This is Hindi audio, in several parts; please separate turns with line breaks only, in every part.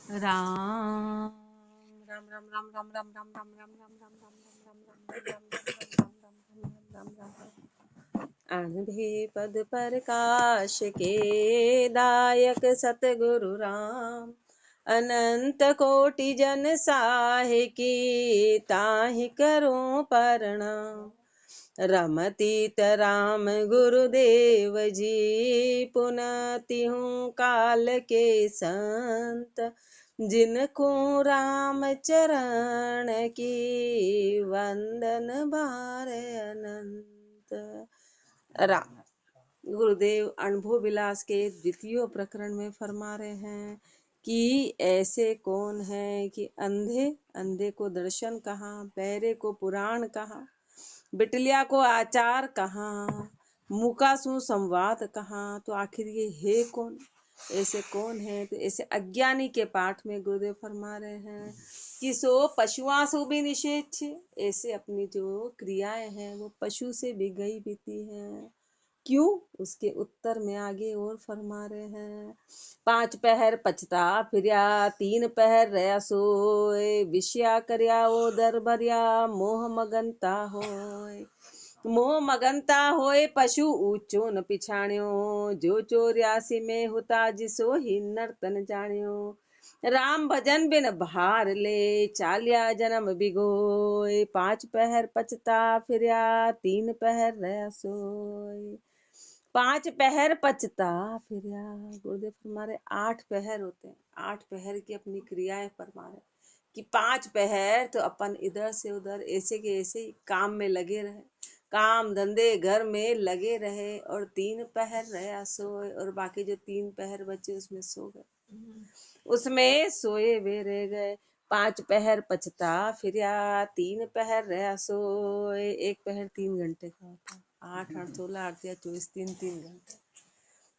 राम राम राम राम राम राम राम राम राम राम राम राम राम राम। अंधे पद प्रकाश के दायक सतगुरु राम, अनंत कोटि जन साहे की ताहि करो प्रणाम। रमतीत राम गुरुदेव जी, पुनति हूँ काल के संत। जिनको राम चरण की वंदन भार अनंत। राम गुरुदेव अनुभव विलास के द्वितीय प्रकरण में फरमा रहे हैं कि ऐसे कौन है कि अंधे अंधे को दर्शन कहाँ, बहरे को पुराण कहाँ, बिटलिया को आचार कहाँ, मुकासु संवाद कहाँ। तो आखिर ये है कौन, ऐसे कौन है? तो ऐसे अज्ञानी के पाठ में गुरुदेव फरमा रहे हैं कि सो पशुआ सो भी निषेध, ऐसे अपनी जो क्रियाएं हैं वो पशु से भी गई बीती हैं। क्यों? उसके उत्तर में आगे और फरमा रहे हैं। 5 पहर पछता फिरया, 3 पहर रया सोए, विषया करया ओदर भरिया, मोह मगनता होय। मोह मगनता होए पशु ऊंचो न पिछाण्यो, जो 84 में होता जिसो ही नर्तन जाण्यो। राम भजन बिन भार ले, चालिया जन्म बिगोय, 5 पहर पछता फिरया, 3 पहर रया सोय। 5 पहर पचता फिरया। गुरुदेव हमारे 8 पहर होते हैं, 8 पहर की अपनी क्रियाएं फरमा रहे कि 5 पहर तो अपन इधर से उधर ऐसे के ऐसे काम में लगे रहे, काम धंधे घर में लगे रहे, और 3 पहर रहे सोए, और बाकी जो 3 पहर बचे उसमें सो गए, उसमें सोए वे रह गए। 5 पहर पचता फिरया, 3 पहर रहा सोए। 1 पहर 3 घंटे का होता है, 8 8 16 8 या 24, 3 घंटे।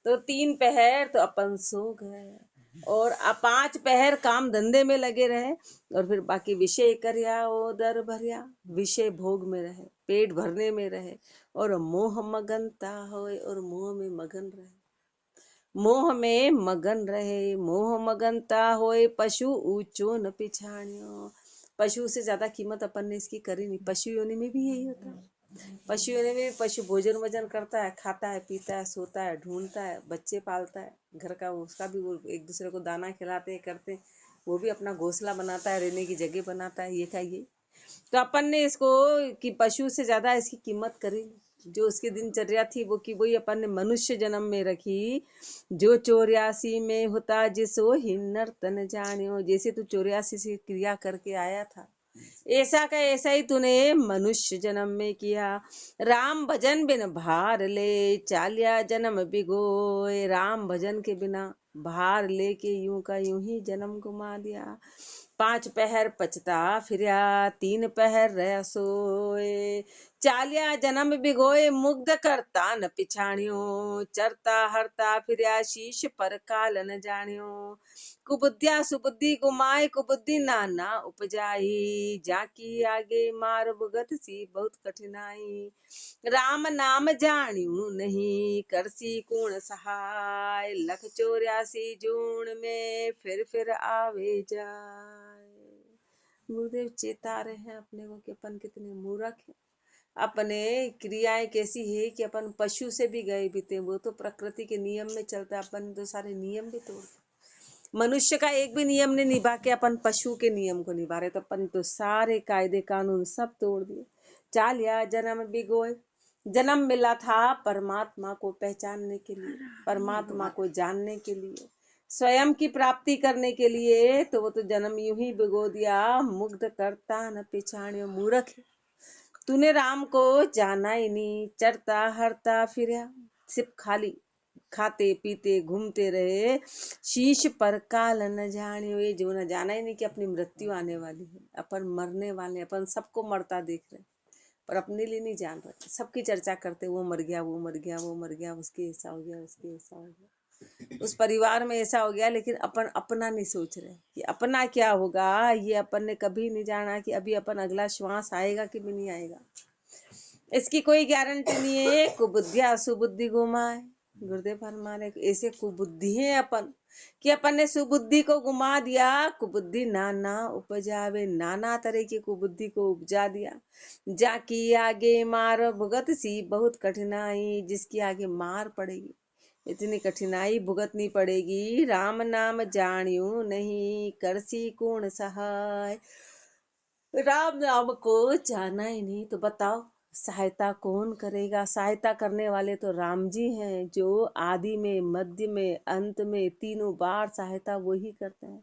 तो 3 पहर तो अपन सो गए, और 5 पहर काम धंधे में लगे रहे, और फिर बाकी विषय करया ओदर भरिया, विषय भोग में रहे, पेट भरने में रहे, और मोह मगनता होए, और मोह में मगन रहे, मोह में मगन रहे। मोह मगनता होए पशु ऊंचो न पिछाण्यो। पशु से ज्यादा कीमत अपन ने इसकी करी नहीं। पशु योनि में भी यही होता है। पशु योनि में पशु भोजन वजन करता है, खाता है, पीता है, सोता है, ढूंढता है, बच्चे पालता है, घर का उसका भी वो एक दूसरे को दाना खिलाते करते, वो भी अपना घोंसला बनाता है, रहने की जगह बनाता है, ये का ये। तो अपन ने इसको कि पशु से ज्यादा इसकी कीमत करी, जो उसकी दिनचर्या थी वो कि वही अपन ने मनुष्य जन्म में रखी। जो 84 में होता जिसो ही नर्तन जानियो, जैसे तू 84 से क्रिया करके आया था, ऐसा का ऐसा ही तूने मनुष्य जन्म में किया। राम भजन बिन भार ले, चालिया जन्म बिगोए। राम भजन के बिना भार लेके यूं का यूं ही जन्म गुमा दिया। 5 पहर पचता फिरया, 3 पहर रह सोए। चालिया जन्म बिगोए, मुग्ध करता न पिछाण्यो, चरता हरता फिरया शीश पर काल न जाण्यो। कुबुद्धिया सुबुद्धि गुमाए, कुबुद्धि नाना उपजाई, जाकी आगे मार भुगत सी बहुत कठिनाई। राम नाम जाण्यू नहीं, करसी कूण सहाय, लख 84 जून में फिर आवे जाए। गुरुदेव चेता रहे हैं अपने को कि अपन कितने मूर्ख हैं, अपने क्रियाएं कैसी है कि अपन पशु से भी गए बीते। वो तो प्रकृति के नियम में चलता है, अपन तो सारे नियम भी तोड़, मनुष्य का एक भी नियम नहीं निभा के अपन पशु के नियम को निभा रहे, तो अपन तो सारे कायदे कानून सब तोड़ दिए। चालिया जन्म बिगोए, जन्म मिला था परमात्मा को पहचानने के लिए, परमात्मा को जानने के लिए, स्वयं की प्राप्ति करने के लिए, तो वो तो जन्म यूं ही बिगो दिया। मुग्ध करता न पिछाण्यो, मूर्ख तूने राम को जाना ही नहीं। चरता हरता फिरया, सिर्फ खाली खाते पीते घूमते रहे, शीश पर काल न जानियो। ये जो न जाना ही नहीं कि अपनी मृत्यु आने वाली है, अपन मरने वाले, अपन सबको मरता देख रहे, पर अपने लिए नहीं जान रहे। सबकी चर्चा करते, वो मर गया, वो मर गया, वो मर गया, उसके ऐसा हो गया, उसके ऐसा हो गया, उस परिवार में ऐसा हो गया, लेकिन अपन अपना नहीं सोच रहे कि अपना क्या होगा। ये अपन ने कभी नहीं जाना कि अभी अपन अगला श्वास आएगा कि नहीं आएगा, इसकी कोई गारंटी नहीं है। कुबुद्धिया सुबुद्धि घुमाए, गुरुदेव फरमा रहे ऐसे कुबुद्धि है अपन कि अपन ने सुबुद्धि को गुमा दिया। कुबुद्धि नाना उपजावे, नाना तरह की कुबुद्धि को उपजा दिया। जाकी आगे मार भुगत सी बहुत कठिनाई, जिसकी आगे मार पड़ेगी, इतनी कठिनाई भुगतनी पड़ेगी। राम नाम जानियो नहीं, करसी कौन सहाय। राम नाम को जाना ही नहीं तो बताओ सहायता कौन करेगा। सहायता करने वाले तो राम जी हैं, जो आदि में, मध्य में, अंत में तीनों बार सहायता वही करते हैं।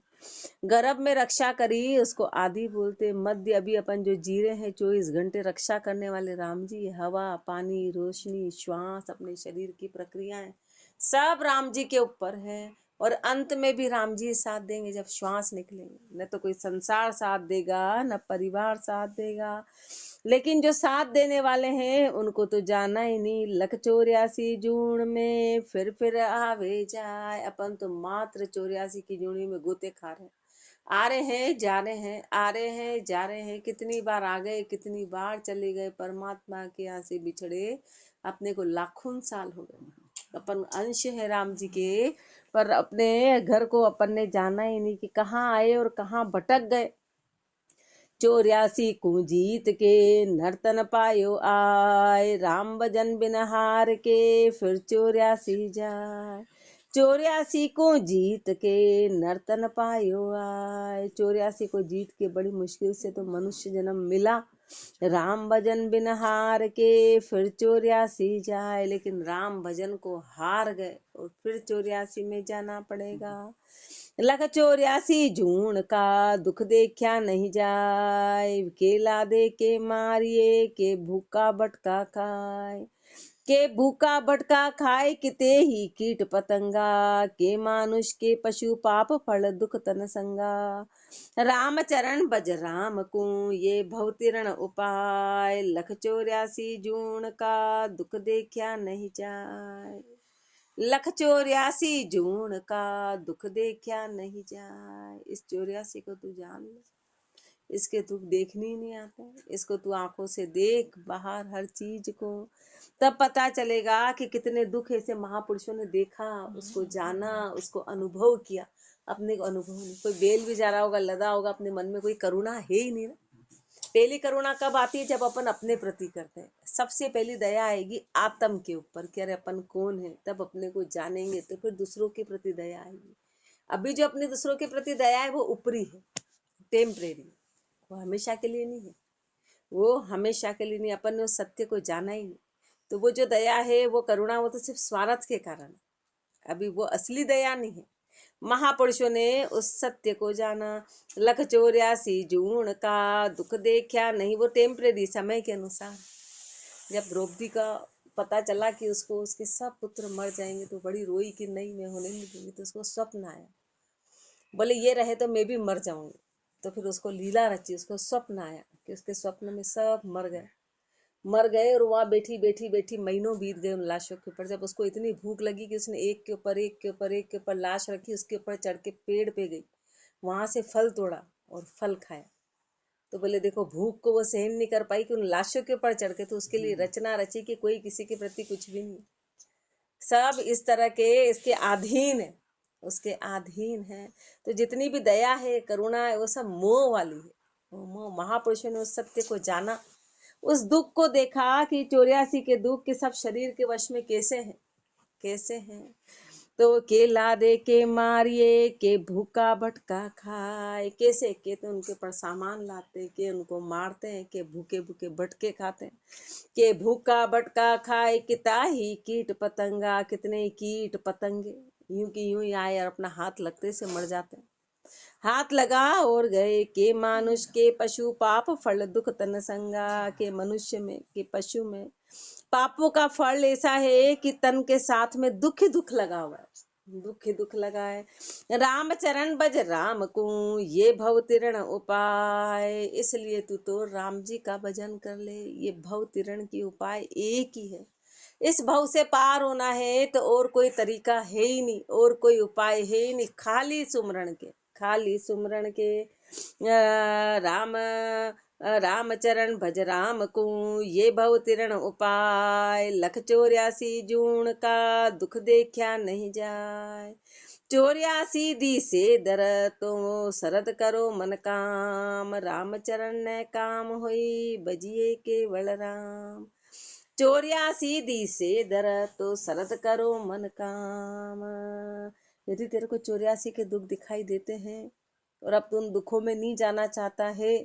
गर्भ में रक्षा करी उसको आदि बोलते। मध्य अभी अपन जो जी रहे हैं 24 घंटे रक्षा करने वाले राम जी। हवा, पानी, रोशनी, श्वास, अपने शरीर की प्रक्रियाएं सब राम जी के ऊपर है। और अंत में भी राम जी साथ देंगे जब श्वास निकलेंगे। न तो कोई संसार साथ देगा, न परिवार साथ देगा। लेकिन जो साथ देने वाले हैं उनको तो जाना ही नहीं। लख 84 जून में फिर आवे जाए। अपन तो मात्र 84 की जूनी में गोते खा रहे हैं। आ रहे हैं, जा रहे हैं, आ रहे हैं, जा रहे हैं। कितनी बार आ गए, कितनी बार चले गए। परमात्मा के यहाँ से बिछड़े अपने को लाखों साल हो गए। अपन अंश है राम जी के, पर अपने घर को अपन ने जाना ही नहीं कि कहाँ आए और कहाँ भटक गए। 84 को जीत के नर्तन पायो आए, राम भजन बिन हार के फिर 84 जाए। 84 को जीत के नर्तन पायो आए। 84 को जीत के बड़ी मुश्किल से तो मनुष्य जन्म मिला। राम भजन बिन हार के फिर 84 जाए। लेकिन राम भजन को हार गए और फिर 84 में जाना पड़ेगा। लख 84 जून का दुख देखा नहीं जाए, केला दे के मारिए के भूखा भटका खाए। के भूखा भटका खाए किते ही कीट पतंगा, के मानुष के पशु पाप फल दुख तन संगा। राम चरण बज राम को ये भवतिरण उपाय, लख 84 जून का दुख देखा नहीं जाए। लख 84 जून का दुख देखा नहीं जाए। इस 84 को तू जान ले, इसके तू देखने ही नहीं आता। इसको तू आंखों से देख बाहर हर चीज को, तब पता चलेगा कि कितने दुख ऐसे महापुरुषों ने देखा, उसको जाना, उसको अनुभव किया। अपने को अनुभव नहीं। कोई बेल भी जा रहा होगा, लदा होगा, अपने मन में कोई करुणा है ही नहीं ना। पहली करुणा कब आती है? जब अपन अपने प्रति करते हैं। सबसे पहली दया आएगी आत्म के ऊपर कि अरे अपन कौन है। तब अपने को जानेंगे तो फिर दूसरों के प्रति दया आएगी। अभी जो अपने दूसरों के प्रति दया है वो ऊपरी है, टेम्परेरी, वो हमेशा के लिए नहीं है। वो हमेशा के लिए नहीं। अपन ने उस सत्य को जाना ही नहीं। तो वो जो दया है, वो करुणा, वो तो सिर्फ स्वार्थ के कारण है। अभी वो असली दया नहीं है। महापुरुषों ने उस सत्य को जाना। लख 84 जून का दुख देखा नहीं, वो टेम्परेरी, समय के अनुसार। जब द्रौपदी का पता चला कि उसको उसके सब पुत्र मर जाएंगे तो बड़ी रोई कि नहीं मैं होने नहीं दूंगी। तो उसको स्वप्न आया, बोले ये रहे तो मैं भी मर जाऊंगी। तो फिर उसको लीला रची, उसको स्वप्न आया कि उसके स्वप्न में सब मर गए और वहाँ बैठी बैठी बैठी महीनों बीत गए उन लाशों के ऊपर। जब उसको इतनी भूख लगी कि उसने एक के ऊपर एक के ऊपर एक के ऊपर लाश रखी, उसके ऊपर चढ़ के पेड़ पे गई, वहां से फल तोड़ा और फल खाया। तो बोले देखो, भूख को वो सहन नहीं कर पाई कि उन लाशों के ऊपर चढ़ के, तो उसके लिए रचना रची कि कोई किसी के प्रति कुछ भी नहीं, सब इस तरह के इसके अधीन है, उसके अधीन है। तो जितनी भी दया है, करुणा है, वो सब मोह वाली है। वो मोह, महापुरुषों ने उस सत्य को जाना, उस दुख को देखा कि 84 के दुख के सब शरीर के वश में कैसे हैं, कैसे हैं। तो केला दे के मारिए के भूखा भटका खाए। कैसे के तो उनके पर सामान लाते, के उनको मारते हैं, के भूखे भूखे भटके खाते हैं, के भूखा भटका खाए। किता ही कीट पतंगा, कितने ही कीट पतंगे यूं की यूं ही आए और अपना हाथ लगते से मर जाते हैं। हाथ लगा और गए। के मानुष के पशु पाप फल दुख तन संगा, के मनुष्य में, के पशु में पापों का फल ऐसा है कि तन के साथ में दुख ही दुख लगा हुआ है, दुख ही दुख लगा है। राम चरण बज राम को ये भव तिरण उपाय। इसलिए तू तो राम जी का भजन कर ले। ये भव तिरण की उपाय एक ही है। इस भव से पार होना है तो और कोई तरीका है ही नहीं, और कोई उपाय है ही नहीं, खाली सुमरण के। खाली सुमरण के। राम चरण भज राम को, ये भव तिरण उपाय। लख 84 जून का, दुख देखा नहीं जाय। 84 दी से दर, तो सरद करो मन काम। राम चरण ने काम हुई, बजिए केवल राम। 84 दी से दर, तो सरद करो मन काम। यदि तेरे को 84 के दुख दिखाई देते हैं और अब तू उन दुखों में नहीं जाना चाहता है,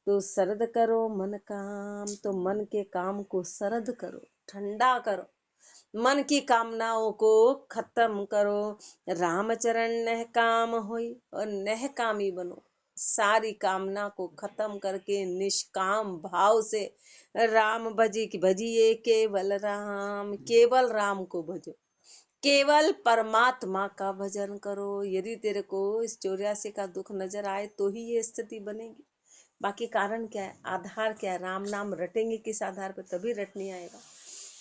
तो सरद करो मन काम। तो मन के काम को सरद करो, ठंडा करो, मन की कामनाओं को खत्म करो। रामचरण नह काम होई, और नहकामी बनो। सारी कामना को खत्म करके निष्काम भाव से राम भजिए केवल राम। केवल राम को भजो, केवल परमात्मा का भजन करो। यदि तेरे को इस 84 का दुख नजर आए तो ही ये स्थिति बनेगी। बाकी कारण क्या है, आधार क्या है? राम नाम रटेंगे किस आधार पर? तभी रटनी आएगा।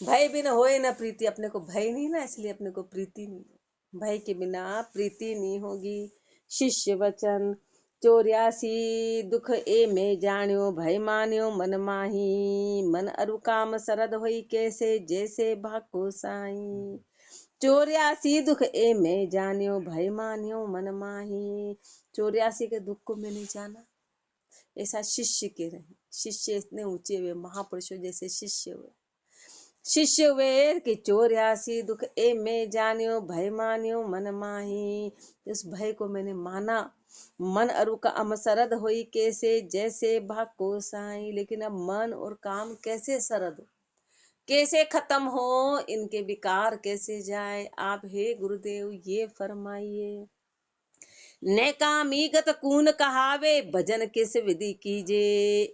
भय बिन होए न प्रीति, अपने को भय नहीं ना, इसलिए अपने को प्रीति नहीं। भय के बिना प्रीति नहीं होगी। शिष्य वचन 84 दुख ए में जान्यो, भय मान्यो मन माही। मन अरु काम सरद होई, कैसे जैसे भाको साई। 84 दुख ए में जान्यो, भय मान्यो मन माही। 84 के दुख को मैंने जाना। ऐसा शिष्य के रहे। शिष्य इतने ऊंचे हुए, महापुरुषों जैसे शिष्य हुए। शिष्य वे कि 84 दुख ए में जान्यो, भय मान्यो मन माही। उस भय को मैंने माना। मन अरु का सरद होई, कैसे जैसे भाग को साई। लेकिन अब मन और काम कैसे सरद हो, कैसे खत्म हो, इनके विकार कैसे जाए? आप हे गुरुदेव ये फरमाइए। नैकामीगत कून कहावे, भजन किस विधि कीजे।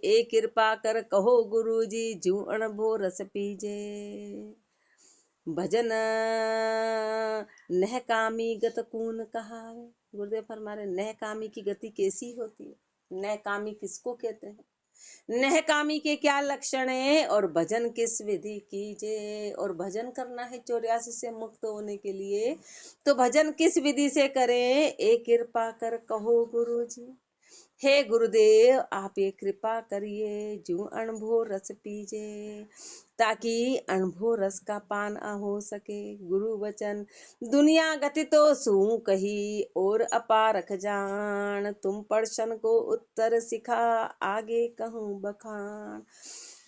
ए कृपा कर कहो गुरु जी, जू अणभो रस पीजे। भजन नहकामी गत कून कहावे। गुरुदेव फरमा रहे, नहकामी की गति कैसी होती है? नहकामी किसको कहते हैं? नहकामी के क्या लक्षण है? और भजन किस विधि कीजिए। और भजन करना है 84 से मुक्त होने के लिए, तो भजन किस विधि से करें? एक कृपा कर कहो गुरु जी। हे गुरुदेव आप ये कृपा करिए, जो अनुभव रस पीजे, ताकि अनुभव रस का पान हो सके। गुरु वचन दुनिया गति तो सू कही, और अपारख जान। तुम प्रश्न को उत्तर सिखा, आगे कहूँ बखान।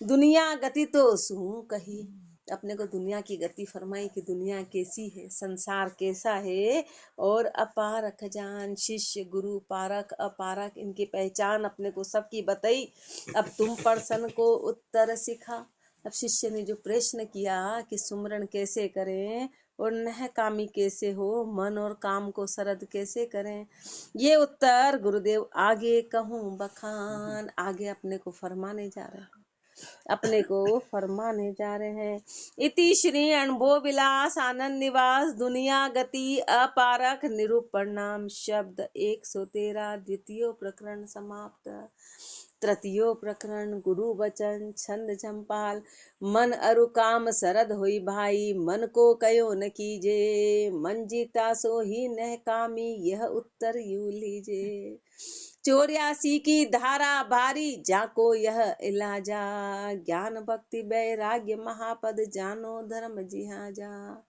दुनिया गति तो सू कही, अपने को दुनिया की गति फरमाई कि दुनिया कैसी है, संसार कैसा है। और अपारख जान, शिष्य गुरु पारख अपारख इनकी पहचान अपने को सबकी बताई। अब तुम प्रश्न को उत्तर सिखा। अब शिष्य ने जो प्रश्न किया कि सुमरण कैसे करें और नहकामी कैसे हो, मन और काम को सरद कैसे करें, ये उत्तर गुरुदेव आगे कहूँ बखान। आगे अपने को फरमाने जा रहे हैं, अपने को फरमाने जा रहे हैं। इति श्री अनुभव विलास आनंद निवास दुनिया गति अपारख निरूपण नाम शब्द 113 द्वितीय प्रकरण समाप्त। तृतीयो प्रकरण गुरु वचन छंद झंपाल। मन अरु काम सरद होई भाई, मन को कयो न कीजे। मन जीता सो ही नह कामी, यह उत्तर यू लीजे। 84 की धारा भारी, जाको यह इलाजा। ज्ञान भक्ति वैराग्य महापद, जानो धर्म जिहाजा।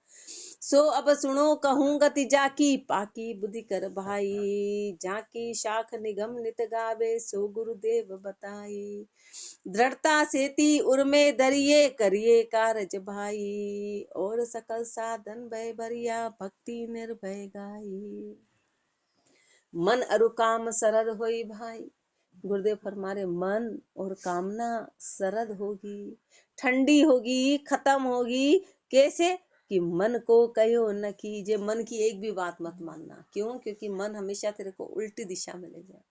सो अब सुनो कहूँ गति जाकी, पाकी बुद्धि कर भाई। जाकी शाख निगम नित गावे, सो गुरुदेव बताई। दृढ़ता सेती उर्मे दरिये, करिए कारज भाई। और सकल साधन भय भरिया, भक्ति निर्भय गाई। मन अरु काम सरद होई भाई। गुरुदेव फरमा रहे, मन और कामना सरद होगी, ठंडी होगी, खत्म होगी। कैसे? कि मन को कहो न कीजिए। मन की एक भी बात मत मानना। क्यों? क्योंकि मन हमेशा तेरे को उल्टी दिशा में ले जाए।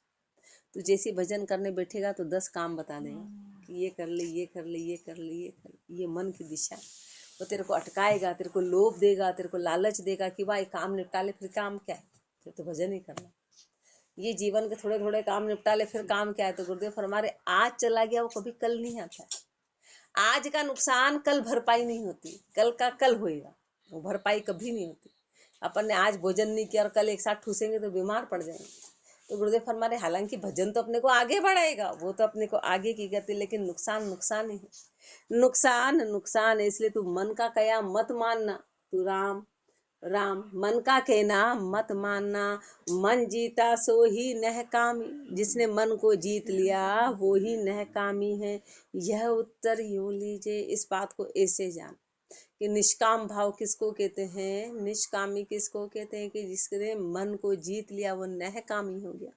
तू जैसे भजन करने बैठेगा तो 10 काम बता देगा कि ये कर ले, ये कर ले, ये कर ले, ये कर ले। ये मन की दिशा, वो तेरे को अटकाएगा, तेरे को लोभ देगा, तेरे को लालच देगा कि भाई काम निपटा ले, फिर काम क्या है, फिर तो भजन ही करना। ये जीवन के थोड़े थोड़े काम निपटा ले, फिर काम क्या है? तो गुरुदेव फरमा रहे, आज चला गया वो कभी कल नहीं आता है। आज का नुकसान कल भरपाई नहीं होती, कल का कल होएगा, वो भरपाई कभी नहीं होती। अपन ने आज भोजन नहीं किया और कल एक साथ ठूसेंगे तो बीमार पड़ जाएंगे। तो गुरुदेव फरमा रहे हालांकि भजन तो अपने को आगे बढ़ाएगा, वो तो अपने को आगे की गति, लेकिन नुकसान नुकसान ही है, नुकसान नुकसान है। इसलिए तू मन का कया मत मानना, तू राम राम मन का कहना मत मानना। मन जीता सो ही नहकामी, जिसने मन को जीत लिया वो ही नहकामी है। यह उत्तर यूं लीजिए, इस बात को ऐसे जान कि निष्काम भाव किसको कहते हैं, निष्कामी किसको कहते हैं, कि जिसने मन को जीत लिया वो नहकामी हो गया।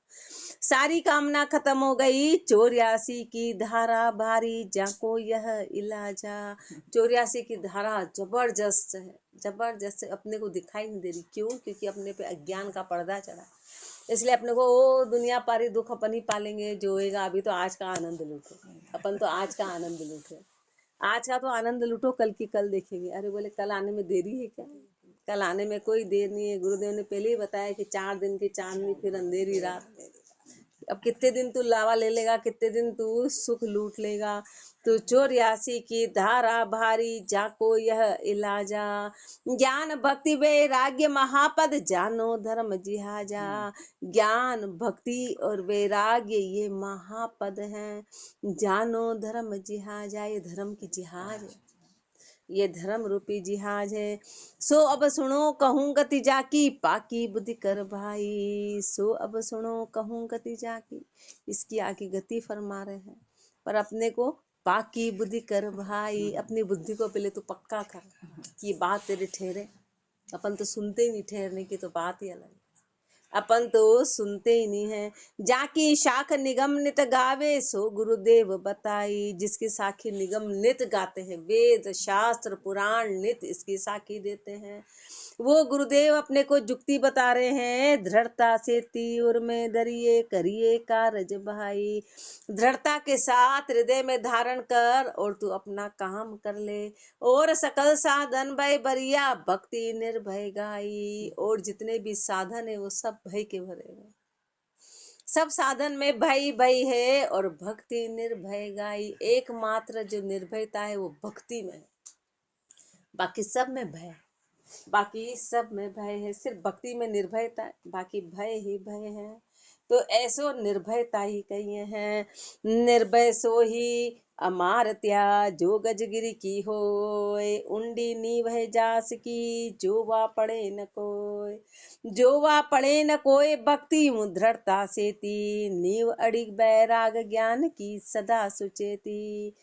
सारी कामना खत्म हो गई, 84 की धारा भारी, जाको यह इलाजा। 84 की धारा जबरदस्त है, जबरदस्त अपने को दिखाई नहीं दे रही। क्यों? क्योंकि अपने पे अज्ञान का पर्दा चढ़ा, इसलिए अपने को वो दुनिया पारी दुख अपन ही पालेंगे जो होएगा। अभी तो आज का आनंद लूटो, अपन तो आज का आनंद लूटो, आज का तो आनंद लूटो, कल की कल देखेंगे। अरे बोले कल आने में देरी है क्या? कल आने में कोई देर नहीं है। गुरुदेव ने पहले ही बताया कि 4 दिन की चांदनी फिर अंधेरी रात। अब कितने दिन तू लावा ले लेगा, कितने दिन तू सुख लूट लेगा। तो 84 की धारा भारी, जाको यह इलाजा। ज्ञान भक्ति वैराग्य महापद, जानो धर्म जिहाजा। ज्ञान भक्ति और वैराग्य ये महापद हैं, जानो धर्म जिहाजा। ये धर्म की जिहाज है, ये धर्म रूपी जिहाज है। सो अब सुनो कहूँ गति जाकी, पाकी बुद्धि कर भाई। सो अब सुनो कहूँ गति जाकी, इसकी आकी गति फरमा रहे हैं। पर अपने को पाकी बुद्धि कर भाई, अपनी बुद्धि को पहले तो पक्का कर कि बात तेरे ठहरे। अपन तो सुनते ही नहीं, ठहरने की तो बात ही अलग है, अपन तो सुनते ही नहीं है। जाकी शाख निगम नित गावे, सो गुरुदेव बताई। जिसकी साखी निगम नित गाते हैं, वेद शास्त्र पुराण नित इसकी साखी देते हैं, वो गुरुदेव अपने को जुक्ति बता रहे हैं। दृढ़ता से तीर में दरिए, करिए कारज भाई। दृढ़ता के साथ हृदय में धारण कर और तू अपना काम कर ले। और सकल साधन भय बरिया, भक्ति निर्भय गाई। और जितने भी साधन है वो सब भय के भरे हैं, सब साधन में भय भय है और भक्ति निर्भय गाई। एकमात्र जो निर्भयता है वो भक्ति में है, बाकी सब में भय, बाकी सब में भय है। सिर्फ भक्ति में निर्भयता है, बाकी भय ही भय है। तो ऐसो निर्भयता ही कहिए हैं। निर्भय सो ही अमारत्या, जो गजगिरी की होय। उंडी नीव है जास की, जो वा पड़े न कोय। जो वा पड़े न कोय, भक्ति दृढ़ता सेती। नीव अड़िग बैराग, ज्ञान की सदा सुचेती।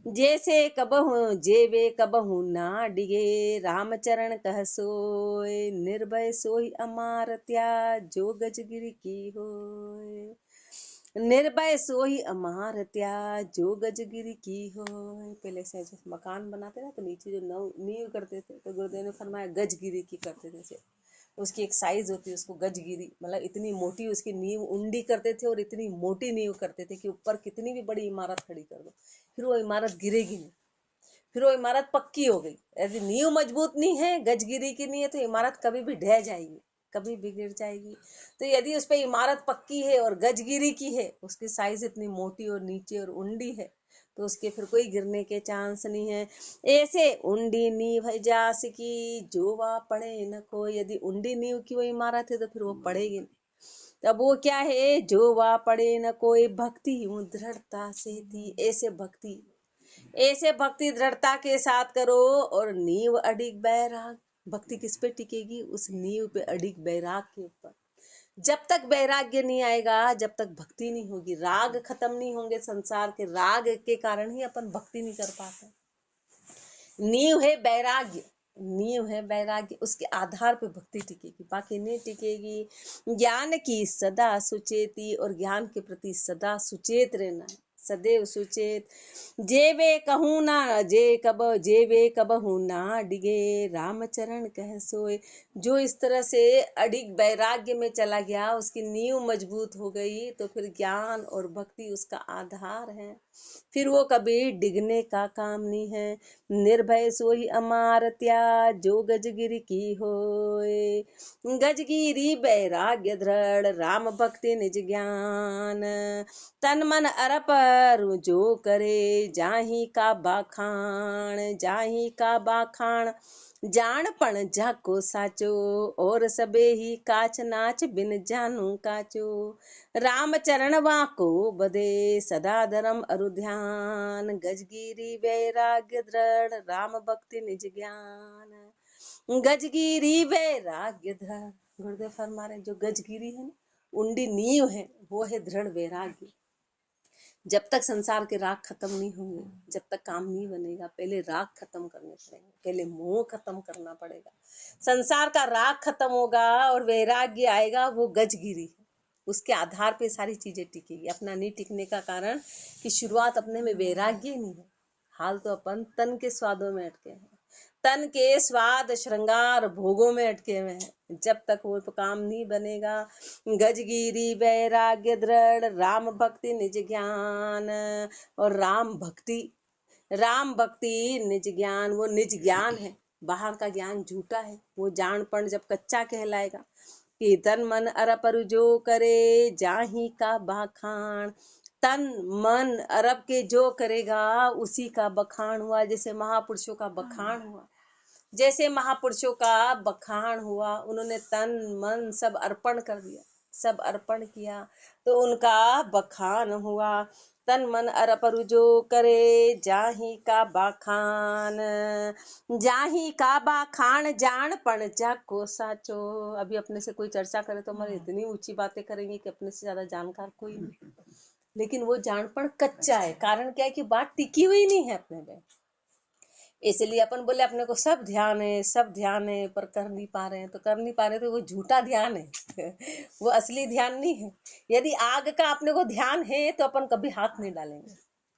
जैसे कबहू जेवे कबहू ना डिगे, रामचरण कह सोय। निर्भय सोई अमारत्या, जो गजगिरी की होय। निर्भय सोई अमारत्या, जो गजगिरी की होय। पहले से जब मकान बनाते ना तो नीचे जो नींव करते थे, तो गुरुदेव ने फरमाया गजगिरी की करते थे। उसकी एक साइज होती है, उसको गजगिरी, मतलब इतनी मोटी उसकी नींव उंडी करते थे और इतनी मोटी नींव करते थे कि ऊपर कितनी भी बड़ी इमारत खड़ी कर दो फिर वो इमारत गिरेगी नहीं, फिर वो इमारत पक्की हो गई। यदि नींव मजबूत नहीं है, गजगिरी की नहीं है, तो इमारत कभी भी ढह जाएगी, कभी भी गिर जाएगी। तो यदि उस पर इमारत पक्की है और गजगिरी की है, उसकी साइज इतनी मोटी और नीचे और उंडी है, तो उसके फिर कोई गिरने के चांस नहीं है। ऐसे उंडी नींव है जास की, जो वा पड़े न को। यदि उंडी नींव की वो इमारत है तो फिर वो पड़ेगी नहीं। तब वो क्या है, जो वा पड़े न कोई, भक्ति दृढ़ता से थी। ऐसे भक्ति दृढ़ता के साथ करो। और नींव अडिग बैराग, भक्ति किस पे टिकेगी? उस नींव पे अडिग बैराग के ऊपर। जब तक वैराग्य नहीं आएगा, जब तक भक्ति नहीं होगी, राग खत्म नहीं होंगे संसार के, राग के कारण ही अपन भक्ति नहीं कर पाते। नींव है वैराग्य, नींव है वैराग्य, उसके आधार पे भक्ति टिकेगी, बाकी नहीं टिकेगी। ज्ञान की सदा सुचेती, और ज्ञान के प्रति सदा सुचेत रहना है, सदैव सुचेत। जेवे कहूँ ना जेवे कबहू ना डिगे, रामचरण कह सोए। जो इस तरह से अडिग वैराग्य में चला गया, उसकी नींव मजबूत हो गई, तो फिर ज्ञान और भक्ति उसका आधार है, फिर वो कभी डिगने का काम नहीं है। निर्भय सोई अमारत्या, जो गजगिरी की होय। गजगिरी वैराग्य दृढ़, राम भक्ति निज ज्ञान। तन मन अरप जो करे, जाही का बाखान, जाही का बाखान। जाणपण जाको साचो और सबे ही काच नाच बिन जानू काचो। राम चरण वाको बदे सदा धर्म अरु ध्यान। गजगिरी वैराग्य दृढ़ राम भक्ति निज ज्ञान। गजगिरी वैराग्य दृढ़, गुरुदेव फरमा रहे जो गजगिरी है ना, उंडी नींव है, वो है दृढ़ वैराग्य। जब तक संसार के राग खत्म नहीं होंगे, जब तक काम नहीं बनेगा, पहले राग खत्म करने पड़ेंगे, पहले मोह खत्म करना पड़ेगा। संसार का राग खत्म होगा और वैराग्य आएगा, वो गजगिरी है। उसके आधार पे सारी चीजें टिकेगी। अपना नहीं टिकने का कारण कि शुरुआत अपने में वैराग्य नहीं है, हाल तो अपन तन के स्वादों में अटके हैं, तन के स्वाद श्रृंगार भोगों में अटके हुए हैं। जब तक वो तो काम नहीं बनेगा। गजगिरी वैराग्य दृढ़ राम भक्ति निज ज्ञान। और राम भक्ति निज ज्ञान, वो निज ज्ञान है, बाहर का ज्ञान झूठा है। वो जानपण जब कच्चा कहलाएगा कि तन मन अरप अरु जो करे जाही का बखान। तन मन अरब के जो करेगा उसी का बखान हुआ। जैसे महापुरुषों का बखान हुआ, जैसे महापुरुषों का बखान हुआ, उन्होंने तन मन सब अर्पण कर दिया, सब अर्पण किया तो उनका बखान हुआ। तन मन अरपरु जो करे जाही का बाखान। जाही का बाखान जानपण जाको साचो। अभी अपने से कोई चर्चा करे तो हमारे इतनी ऊंची बातें करेंगे कि अपने से ज्यादा जानकार कोई नहीं, लेकिन वो जानपण कच्चा है। कारण क्या है कि बात टिकी हुई नहीं है अपने में, इसलिए अपन बोले अपने को सब ध्यान है, सब ध्यान है, पर कर नहीं पा रहे हैं। तो कर नहीं पा रहे तो वो झूठा ध्यान है वो असली ध्यान नहीं है। यदि आग का अपने को ध्यान है तो अपन कभी हाथ नहीं डालेंगे,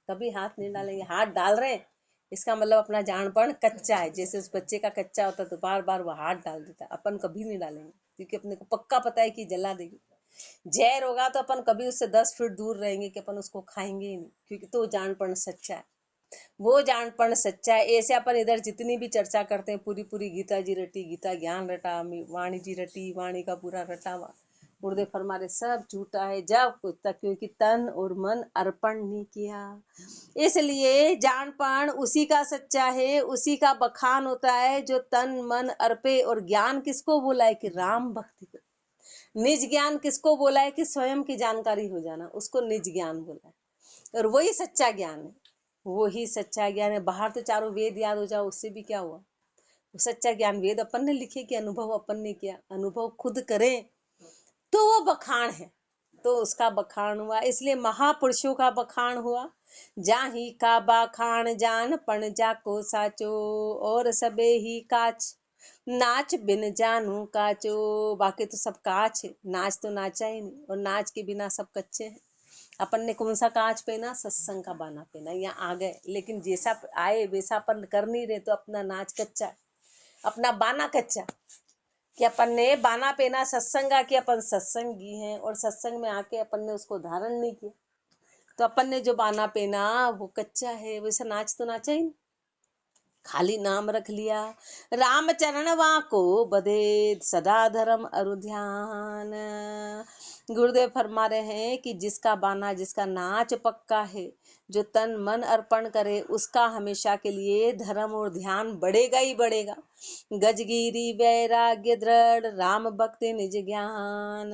कभी हाथ नहीं डालेंगे। हाथ डाल रहे हैं इसका मतलब अपना जानपण कच्चा है। जैसे उस बच्चे का कच्चा होता तो बार बार वो हाथ डाल देता, अपन कभी नहीं डालेंगे क्योंकि अपने को पक्का पता है कि जला देगी। जहर होगा तो अपन कभी उससे 10 फीट दूर रहेंगे कि अपन उसको खाएंगे ही नहीं, क्योंकि तो जानपण सच्चा है, वो जानपण सच्चा है। ऐसे अपन इधर जितनी भी चर्चा करते हैं, पूरी पूरी गीता जी रटी, गीता ज्ञान रटा, वाणी जी रटी, वाणी का पूरा रटावा, गुरुदेव फरमा रहे सब झूठा है जब तक क्योंकि तन और मन अर्पण नहीं किया। इसलिए जानपण उसी का सच्चा है, उसी का बखान होता है जो तन मन अर्पे। और ज्ञान किसको बोला है कि राम भक्ति को। निज ज्ञान किसको बोला है कि स्वयं की जानकारी हो जाना, उसको निज ज्ञान बोला है। और वही सच्चा ज्ञान है, वो ही सच्चा ज्ञान है। बाहर तो चारों वेद याद हो जाओ, उससे भी क्या हुआ। वो सच्चा ज्ञान वेद अपन ने लिखे कि अनुभव अपन ने किया, अनुभव खुद करें तो वो बखान है, तो उसका बखान हुआ। इसलिए महापुरुषों का बखान हुआ। जाही का बखान जान पण जाको साचो और सबे ही काच नाच बिन जानू काचो। बाकी तो सब काच है, नाच तो नाचा ही नहीं, और नाच के बिना सब कच्चे हैं। अपन ने कौन सा कांच पहना, सत्संग का बाना पहना, यहाँ आ गए, लेकिन जैसा आए वैसा अपन कर नहीं रहे तो अपना नाच कच्चा, अपना बाना कच्चा। कि अपन ने बाना पहना सत्संग का कि अपन सत्संगी हैं, और सत्संग में आके अपन ने उसको धारण नहीं किया, तो अपन ने जो बाना पहना वो कच्चा है। वैसा नाच तो नाचा ही नहीं, खाली नाम रख लिया। राम चरण वाको बदे सदा धर्म अरु ध्यान। गुरुदेव फरमा रहे हैं कि जिसका बाना, जिसका नाच पक्का है, जो तन मन अर्पण करे, उसका हमेशा के लिए धर्म और ध्यान बढ़ेगा ही बढ़ेगा। गजगिरी वैराग्य दृढ़ राम भक्ति निज ज्ञान।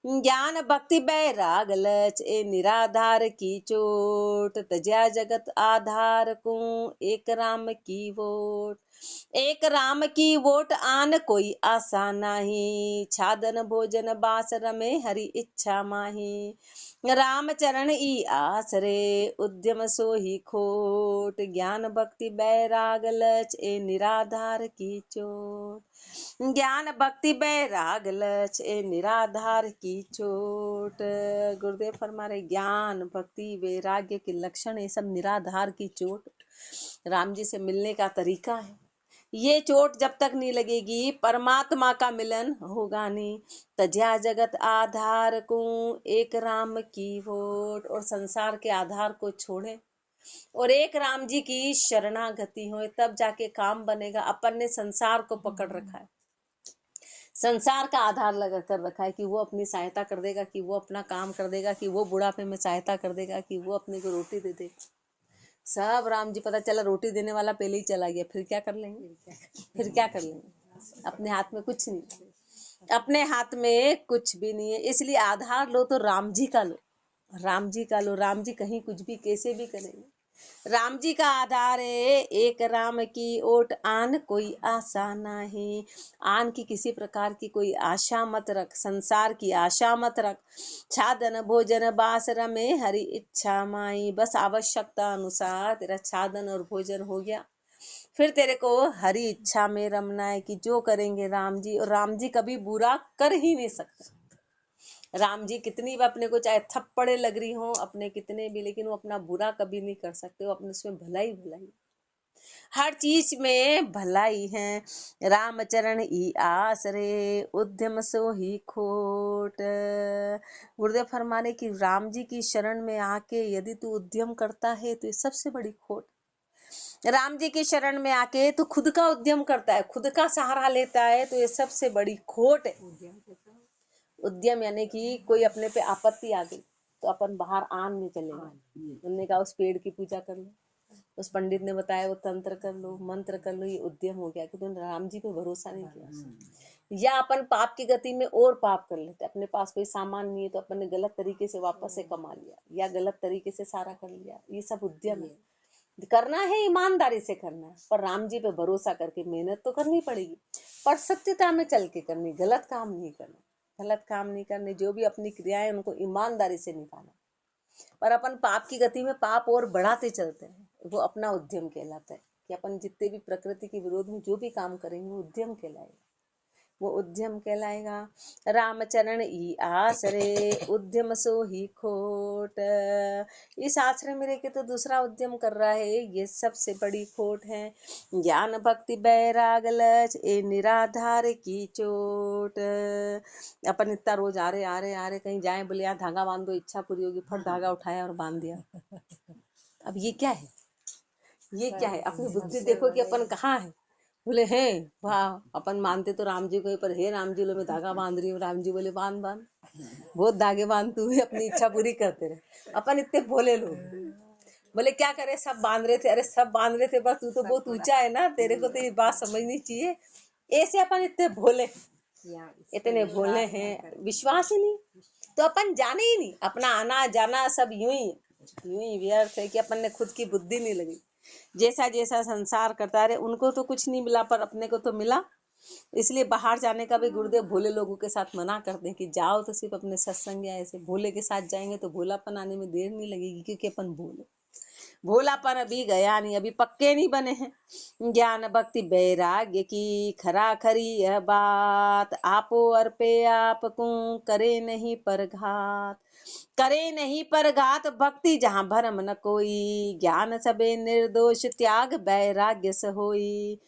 ज्ञान भक्ति बैराग लच ए निराधार की चोट। तज्या जगत आधार को एक राम की वोट। एक राम की वोट आन कोई आशा नाही। छादन भोजन बास रमे हरि इच्छा माही। राम चरण ई आसरे उद्यम सो ही खोट। ज्ञान भक्ति बैराग लच ए निराधार की चोट। ज्ञान भक्ति बैराग लच ए निराधार की चोट। गुरुदेव फरमा रहे ज्ञान भक्ति वैराग्य के लक्षण ये सब निराधार की चोट, राम जी से मिलने का तरीका है। ये चोट जब तक नहीं लगेगी परमात्मा का मिलन होगा नहीं। तज्या जगत आधार को एक राम की वोट। और संसार के आधार को छोड़े और एक राम जी की शरणागति हो, तब जाके काम बनेगा। अपन ने संसार को पकड़ रखा है, संसार का आधार लगा कर रखा है कि वो अपनी सहायता कर देगा, कि वो अपना काम कर देगा, कि वो बुढ़ापे में सहायता कर देगा, कि वो अपने को रोटी दे देगा। सब राम जी, पता चला रोटी देने वाला पहले ही चला गया, फिर क्या कर लेंगे? फिर क्या कर लेंगे? अपने हाथ में कुछ नहीं, अपने हाथ में कुछ भी नहीं है। इसलिए आधार लो तो राम जी का लो, राम जी का लो। राम जी कहीं कुछ भी कैसे भी करेंगे। राम जी का आधार है एक राम की ओट, आन कोई आशा नहीं। आन की किसी प्रकार की कोई आशा मत रख, संसार की आशा मत रख। छादन भोजन बास रमे हरि इच्छा माई, बस आवश्यकता अनुसार तेरा छादन और भोजन हो गया, फिर तेरे को हरी इच्छा में रमना है कि जो करेंगे राम जी। और राम जी कभी बुरा कर ही नहीं सकते। राम जी कितनी भी अपने को चाहे थप्पड़े लग रही हो अपने कितने भी, लेकिन वो अपना बुरा कभी नहीं कर सकते। वो अपने उसमें भलाई भलाई, हर चीज में भलाई है। रामचरण ई आसरे उद्यम सो ही खोट। गुरुदेव फरमाने की राम जी की शरण में आके यदि तू उद्यम करता है तो ये सबसे बड़ी खोट। राम जी की शरण में आके तो खुद का उद्यम करता है, खुद का सहारा लेता है, तो ये सबसे बड़ी खोट है। उद्यम यानी कि कोई अपने पे आपत्ति आ गई तो अपन बाहर आन में चले गए, उन्होंने कहा उस पेड़ की पूजा कर लो, उस पंडित ने बताया वो तंत्र कर लो, मंत्र कर लो, ये उद्यम हो गया कि तुमने राम जी पे भरोसा नहीं किया। या अपन पाप की गति में और पाप कर लेते, अपने पास कोई सामान नहीं है तो अपन ने गलत तरीके से वापस से कमा लिया या गलत तरीके से सारा कर लिया, ये सब उद्यम है। करना है ईमानदारी से करना है, पर राम जी पे भरोसा करके मेहनत तो करनी पड़ेगी, पर सत्यता में चल के करनी, गलत काम नहीं करना, गलत काम नहीं करने। जो भी अपनी क्रियाएं उनको ईमानदारी से निभाना। पर अपन पाप की गति में पाप और बढ़ाते चलते हैं, वो अपना उद्यम कहलाता है। कि अपन जितने भी प्रकृति के विरोध में जो भी काम करेंगे वो उद्यम कहलाएगा, वो उद्यम कहलाएगा। रामचरण ई आसरे उद्यम सो ही खोट। इस आश्रय में रह के तो दूसरा उद्यम कर रहा है, ये सबसे बड़ी खोट है। ज्ञान भक्ति बैराग लज ए निराधार की चोट। अपन इतना रोज आ रहे कहीं जाए, बोले यार धागा बांध दो इच्छा पूरी होगी, फट धागा उठाया और बांध दिया। अब ये क्या है? ये क्या है? अपनी बुद्धि देखो कि अपन कहाँ है। बोले हैं वाह, अपन मानते तो राम जी को ही, पर हे राम जी लो मैं धागा बांध रही हूँ। राम जी बोले बांध बांध, बहुत धागे बांध, तू भी अपनी इच्छा पूरी करते रहे। अपन इतने भोले लोग। बोले क्या करे, सब बांध रहे थे। अरे सब बांध रहे थे, बस तू तो बहुत ऊंचा है ना, तेरे को तो ये बात समझनी चाहिए। ऐसे अपन इतने भोले, इतने भोले हैं, विश्वास ही नहीं। तो अपन जाने ही नहीं, अपना आना जाना सब यूं ही व्यर्थ है कि अपन ने खुद की बुद्धि नहीं लगी। जैसा जैसा संसार करता रहे, उनको तो कुछ नहीं मिला पर अपने को तो मिला। इसलिए बाहर जाने का भी गुरुदेव भोले लोगों के साथ मना करते हैं कि जाओ तो सिर्फ अपने सत्संग या ऐसे भोले के साथ जाएंगे तो भोलापन आने में देर नहीं लगेगी, क्योंकि अपन भोलापन अभी गया नहीं, अभी पक्के नहीं बने हैं। ज्ञान भक्ति बैराग्य की खरा खरी यह बात, आपो अर्पे आपको करे नहीं पर घात। करे नहीं पर घात भक्ति जहाँ भरम न कोई, ज्ञान सबे निर्दोष त्याग बैराग्य सहोई।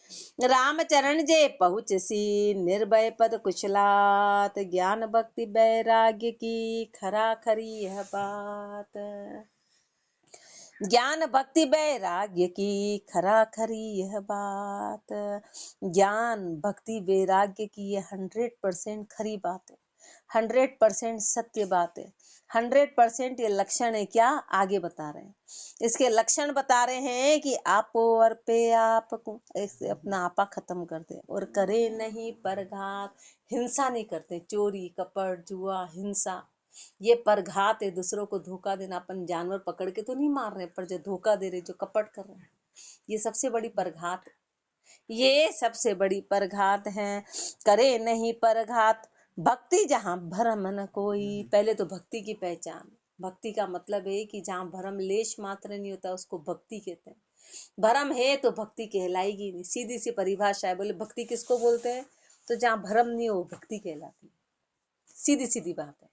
रामचरण जे पहुँच सी निर्भय पद कुशलात, ज्ञान भक्ति बैराग्य की खरा खरी यह बात। ज्ञान भक्ति वैराग्य की खरा खरी यह बात। ज्ञान भक्ति वैराग्य की ये 100% खरी बात है, 100% सत्य बात है, 100% ये लक्षण है। क्या आगे बता रहे हैं, इसके लक्षण बता रहे हैं कि आपो और पे आपको अपना आपा खत्म कर दे और करे नहीं परघात, हिंसा नहीं करते, चोरी कपट जुआ हिंसा, ये परघात है। दूसरों को धोखा देना, अपन जानवर पकड़ के तो नहीं मार रहे, पर जो धोखा दे रहे, जो कपट कर रहे हैं, ये सबसे बड़ी परघात है, ये सबसे बड़ी परघात है। करे नहीं परघात भक्ति जहाँ भरम न कोई। पहले तो भक्ति की पहचान, भक्ति का मतलब है कि जहाँ भरम लेश मात्र नहीं होता उसको भक्ति कहते हैं। भरम है तो भक्ति कहलाएगी नहीं, सीधी सी परिभाषा है। बोले भक्ति किसको बोलते हैं, तो जहाँ भरम नहीं हो भक्ति कहलाती, सीधी सीधी बात है।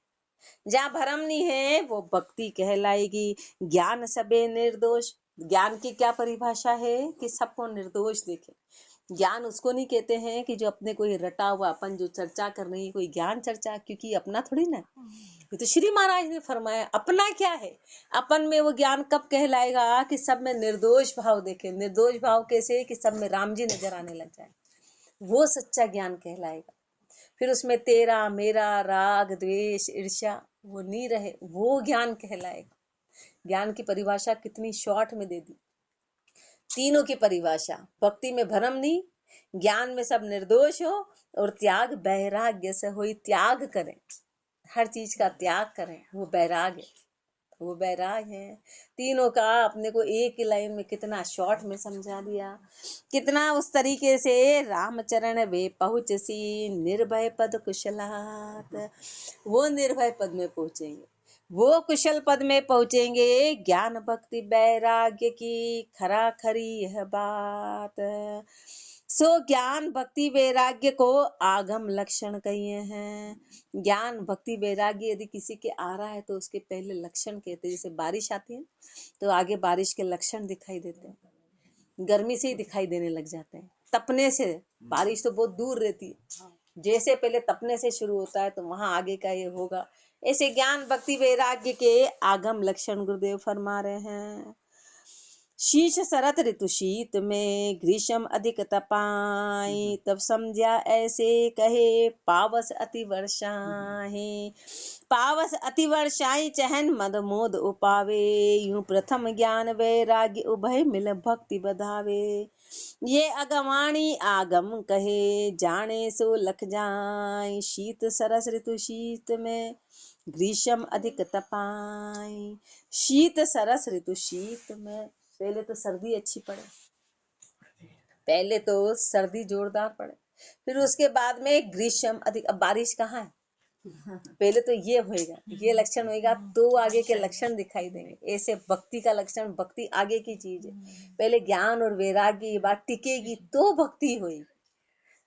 जहाँ भरम नहीं है वो भक्ति कहलाएगी। ज्ञान सबे निर्दोष, ज्ञान की क्या परिभाषा है कि सबको निर्दोष देखे। ज्ञान उसको नहीं कहते हैं कि जो अपने कोई रटा हुआ, अपन जो चर्चा कर रही है कोई ज्ञान चर्चा, क्योंकि अपना थोड़ी ना, ये तो श्री महाराज ने फरमाया अपना क्या है। अपन में वो ज्ञान कब कहलाएगा कि सब में निर्दोष भाव देखे। निर्दोष भाव कैसे, कि सब में राम जी नजर आने लग जाए, वो सच्चा ज्ञान कहलाएगा। फिर उसमें तेरा मेरा राग द्वेष ईर्ष्या वो नहीं रहे, वो ज्ञान कहलाएगा। ज्ञान की परिभाषा कितनी शॉर्ट में दे दी, तीनों की परिभाषा, भक्ति में भ्रम नहीं, ज्ञान में सब निर्दोष हो, और त्याग वैराग्य से हो। त्याग करें, हर चीज का त्याग करें, वो वैराग्य, वो वैराग है। तीनों का अपने को एक ही लाइन में कितना शॉर्ट में समझा दिया, कितना उस तरीके से। रामचरण वे पहुँच सी निर्भय पद कुशलात, वो निर्भय पद में पहुंचेंगे, वो कुशल पद में पहुंचेंगे। ज्ञान भक्ति वैराग्य की खरा खरी यह बात। सो ज्ञान भक्ति वैराग्य को आगम लक्षण कहिए हैं। ज्ञान भक्ति वैराग्य यदि किसी के आ रहा है तो उसके पहले लक्षण कहते हैं। जैसे बारिश आती है तो आगे बारिश के लक्षण दिखाई देते हैं, गर्मी से ही दिखाई देने लग जाते हैं, तपने से। बारिश तो बहुत दूर रहती है, जैसे पहले तपने से शुरू होता है तो वहां आगे का ये होगा। ऐसे ज्ञान भक्ति वैराग्य के आगम लक्षण गुरुदेव फरमा रहे हैं। शीश शरत ऋतु शीत में, ग्रीष्म अधिक तपाई, तब समझा ऐसे कहे, पावस अति वर्षाहि। पावस अति वर्षाई चहन मद मोद उपावे, यूं प्रथम ज्ञान वैराग्य उभय मिल भक्ति बधावे। ये अगवाणी आगम कहे, जाने सो लख जाय, शीत सरस ऋतु शीत में, ग्रीष्म अधिक तपाई। शीत सरस ऋतु शीत में, पहले तो सर्दी अच्छी पड़े, पहले तो सर्दी जोरदार पड़े, फिर उसके बाद में ग्रीष्म अधिक। अब बारिश कहाँ है, पहले तो ये होएगा, ये लक्षण होएगा तो आगे के लक्षण दिखाई देंगे। ऐसे भक्ति का लक्षण, भक्ति आगे की चीज है। पहले ज्ञान और वैराग्य ये बात टिकेगी तो भक्ति होएगी,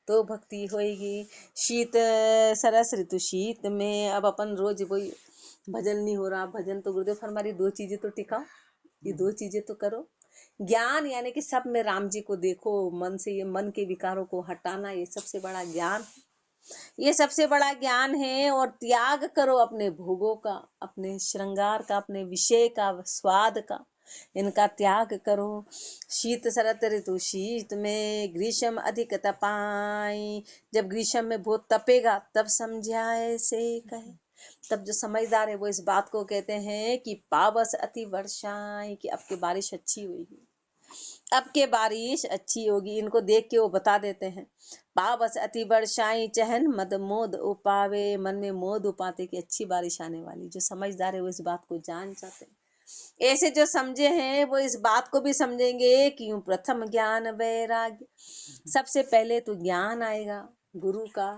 तो भक्ति होएगी। शीत सरस ऋतु शीत में, अब अपन रोज वही भजन नहीं हो रहा, भजन तो गुरुदेव हमारी दो चीजें तो टिकाओ, ये दो चीजें तो करो। ज्ञान यानी कि सब में राम जी को देखो, मन से ये मन के विकारों को हटाना, ये सबसे बड़ा ज्ञान, ये सबसे बड़ा ज्ञान है। और त्याग करो अपने भोगों का, अपने श्रृंगार का, अपने विषय का, स्वाद का, इनका त्याग करो। शीत शरत ऋतु शीत में, ग्रीष्म अधिक तपाई। जब ग्रीष्म में बहुत तपेगा तब समझाए से कहे, तब जो समझदार है वो इस बात को कहते हैं कि पावस अति वर्षाएं, कि अब की बारिश अच्छी होगी, अब के बारिश अच्छी होगी। इनको देख के वो बता देते हैं, पावस अति वर्षाएं चहन मद मोद उपावे, मन में मोद उपाते कि अच्छी बारिश आने वाली। जो समझदार है वो इस बात को जान जाते हैं। ऐसे जो समझे हैं वो इस बात को भी समझेंगे कि यूं प्रथम ज्ञान वैराग्य, सबसे पहले तो ज्ञान आएगा गुरु का,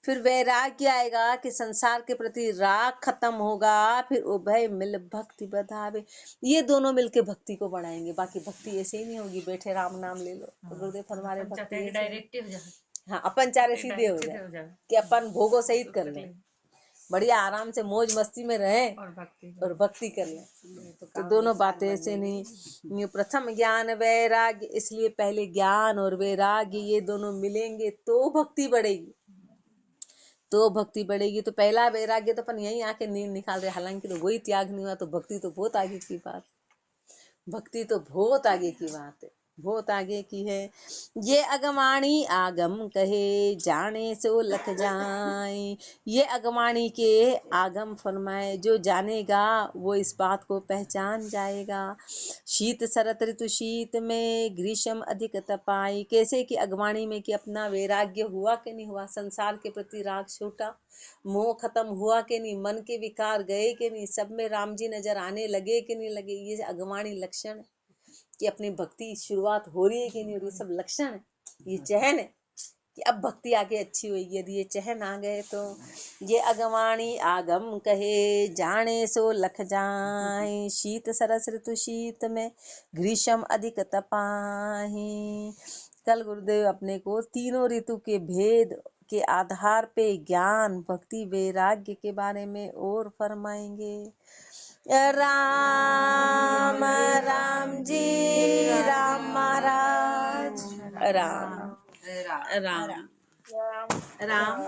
फिर वैराग्य आएगा कि संसार के प्रति राग खत्म होगा, फिर उभय मिल भक्ति बधावे। ये दोनों मिलके भक्ति को बढ़ाएंगे। बाकी भक्ति ऐसे ही नहीं होगी बैठे राम नाम ले लो, तो गुरुदेव फरमारे भक्ति डायरेक्ट हो जाए। हाँ, अपन चारे सीधे हो जाए कि अपन भोगो सहित कर लें, बढ़िया आराम से मौज मस्ती में रहे और भक्ति कर लें। तो दोनों बातें ऐसे नहीं। प्रथम ज्ञान वैराग्य, इसलिए पहले ज्ञान और वैराग्य ये दोनों मिलेंगे तो भक्ति बढ़ेगी, तो भक्ति बढ़ेगी। तो पहला वैराग्य तो अपन यही आके नींद निकाल रहे, हालांकि तो वही त्याग नहीं हुआ, तो भक्ति तो बहुत आगे की बात, भक्ति तो बहुत आगे की बात है, बहुत आगे की है। ये अगमाणी आगम कहे, जाने सो लख जाए। ये अगमाणी के आगम फरमाए, जो जानेगा वो इस बात को पहचान जाएगा। शीत शरत ऋतु शीत में, ग्रीष्म अधिक तपाई। कैसे कि अगमाणी में कि अपना वैराग्य हुआ कि नहीं हुआ, संसार के प्रति राग छूटा, मोह खत्म हुआ कि नहीं, मन के विकार गए कि नहीं, सब में राम जी नजर आने लगे कि नहीं लगे। ये अगमाणी लक्षण है कि अपनी भक्ति शुरुआत हो रही है कि नहीं हो रही, सब लक्षण है। ये चहन है कि अब भक्ति आगे अच्छी होगी। यदि ये चहन आ गए तो ये अगवाणी आगम कहे, जाने सो लख जाए। शीत सरस ऋतु शीत में, ग्रीष्म अधिक तपाही। कल गुरुदेव अपने को तीनों ऋतु के भेद के आधार पे ज्ञान भक्ति वैराग्य के बारे में और फरमाएंगे। राम राम जी राम महाराज, राम राम राम राम।